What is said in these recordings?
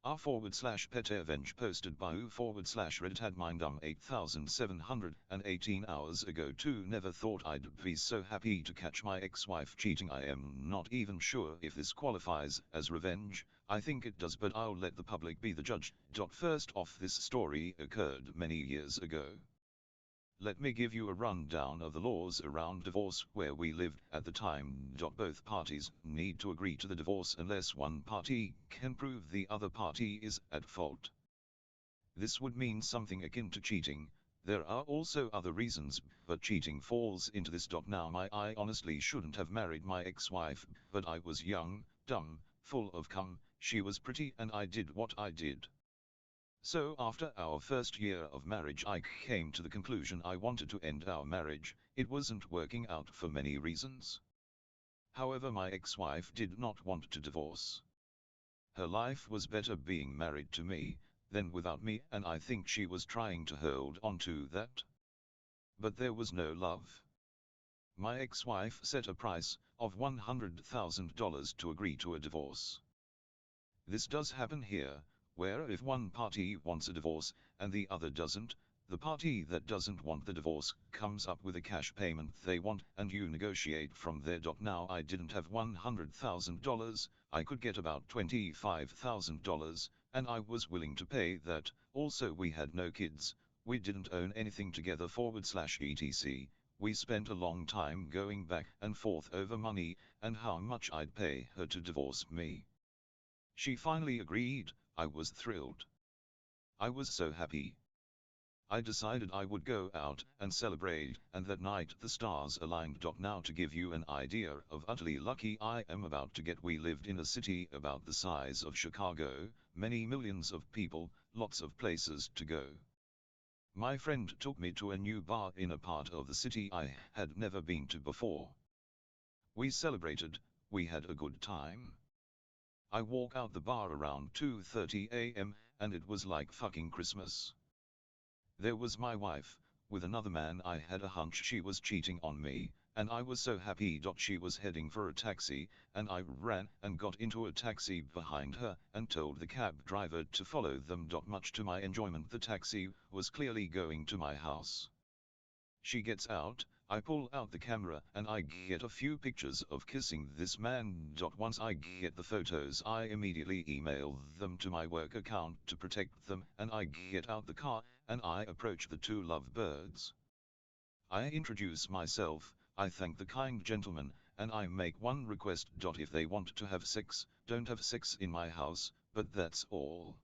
r/petrevenge posted by u/reddit admindum 8718 hours ago too. Never thought I'd be so happy to catch my ex-wife cheating. I am not even sure if this qualifies as revenge. I think it does, but I'll let the public be the judge. First off, this story occurred many years ago. Let me give you a rundown of the laws around divorce where we lived at the time. Both parties need to agree to the divorce unless one party can prove the other party is at fault. This would mean something akin to cheating. There are also other reasons, but cheating falls into this. Now I honestly shouldn't have married my ex-wife, but I was young, dumb, full of cum, she was pretty, and I did what I did. So after our first year of marriage I came to the conclusion I wanted to end our marriage. It wasn't working out for many reasons. However, my ex-wife did not want to divorce. Her life was better being married to me than without me, and I think she was trying to hold on to that. But there was no love. My ex-wife set a price of $100,000 to agree to a divorce. This does happen here, where if one party wants a divorce and the other doesn't, the party that doesn't want the divorce comes up with a cash payment they want and you negotiate from there. Now I didn't have $100,000, I could get about $25,000, and I was willing to pay that. Also, we had no kids, we didn't own anything together /etc. We spent a long time going back and forth over money and how much I'd pay her to divorce me. She finally agreed. I was thrilled. I was so happy. I decided I would go out and celebrate, and that night the stars aligned. Now to give you an idea of utterly lucky I am about to get, we lived in a city about the size of Chicago, many millions of people, lots of places to go. My friend took me to a new bar in a part of the city I had never been to before. We celebrated, we had a good time. I walk out the bar around 2:30 a.m., and it was like fucking Christmas. There was my wife, with another man. I had a hunch she was cheating on me, and I was so happy. She was heading for a taxi, and I ran and got into a taxi behind her and told the cab driver to follow them. Much to my enjoyment, the taxi was clearly going to my house. She gets out, I pull out the camera and I get a few pictures of kissing this man. Once I get the photos, I immediately email them to my work account to protect them, and I get out the car and I approach the two lovebirds. I introduce myself, I thank the kind gentleman, and I make one request. If they want to have sex, don't have sex in my house, but that's all.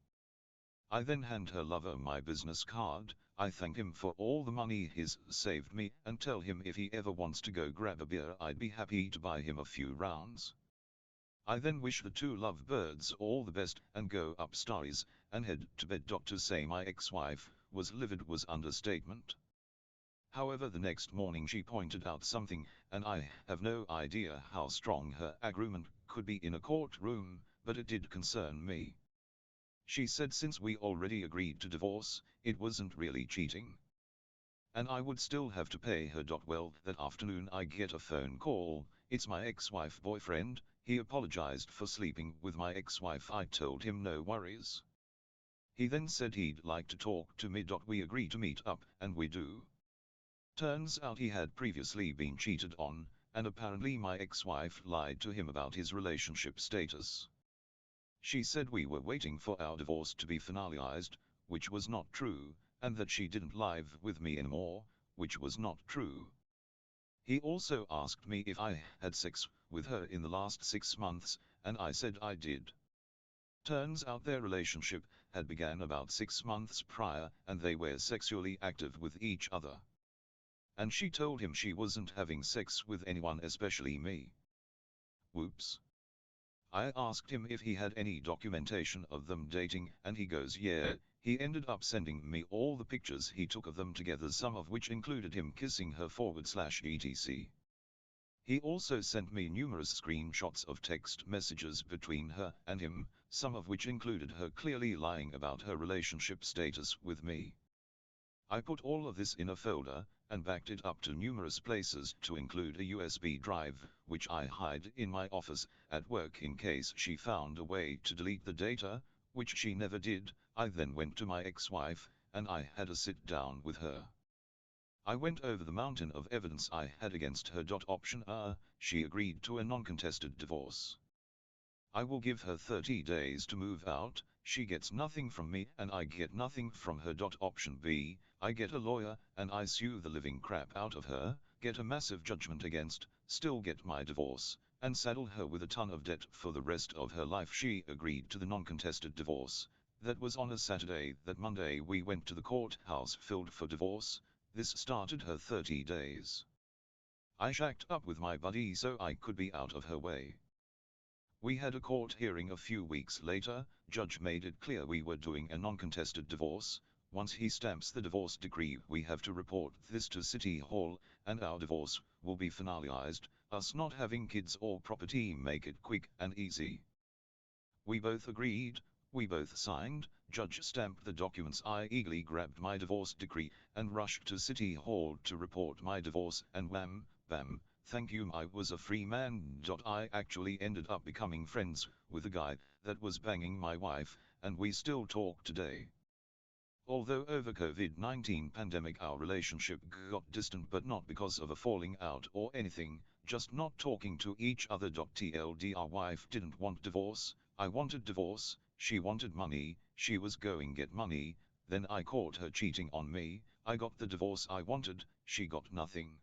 I then hand her lover my business card. I thank him for all the money he's saved me and tell him if he ever wants to go grab a beer I'd be happy to buy him a few rounds. I then wish the two lovebirds all the best and go upstairs and head to bed. To say my ex-wife was livid was understatement. However, the next morning she pointed out something, and I have no idea how strong her argument could be in a courtroom, but it did concern me. She said since we already agreed to divorce, it wasn't really cheating. And I would still have to pay her. Well, that afternoon I get a phone call. It's my ex-wife boyfriend. He apologized for sleeping with my ex-wife. I told him no worries. He then said he'd like to talk to me. We agree to meet up, and we do. Turns out he had previously been cheated on, and apparently my ex-wife lied to him about his relationship status. She said we were waiting for our divorce to be finalized, which was not true, and that she didn't live with me anymore, which was not true. He also asked me if I had sex with her in the last 6 months, and I said I did. Turns out their relationship had begun about 6 months prior, and they were sexually active with each other. And she told him she wasn't having sex with anyone, especially me. Whoops. I asked him if he had any documentation of them dating, and he goes yeah. He ended up sending me all the pictures he took of them together, some of which included him kissing her /etc. He also sent me numerous screenshots of text messages between her and him, some of which included her clearly lying about her relationship status with me. I put all of this in a folder, and backed it up to numerous places to include a USB drive, which I hide in my office at work in case she found a way to delete the data, which she never did. I then went to my ex-wife, and I had a sit down with her. I went over the mountain of evidence I had against her. Option A, she agreed to a non-contested divorce. I will give her 30 days to move out, she gets nothing from me and I get nothing from her. Option B, I get a lawyer and I sue the living crap out of her, get a massive judgment against, still get my divorce, and saddle her with a ton of debt for the rest of her life. She agreed to the non-contested divorce. That was on a Saturday. That Monday we went to the courthouse filed for divorce. This started her 30 days. I shacked up with my buddy so I could be out of her way. We had a court hearing a few weeks later. Judge made it clear we were doing a non-contested divorce. Once he stamps the divorce decree, we have to report this to City Hall, and our divorce will be finalized. Us not having kids or property make it quick and easy. We both agreed, we both signed. Judge stamped the documents. I eagerly grabbed my divorce decree and rushed to City Hall to report my divorce, and wham, bam, thank you, I was a free man. I actually ended up becoming friends with the guy that was banging my wife, and we still talk today. Although over COVID-19 pandemic our relationship got distant, but not because of a falling out or anything, just not talking to each other. TLDR wife didn't want divorce, I wanted divorce, she wanted money, she was going get money, then I caught her cheating on me, I got the divorce I wanted, she got nothing.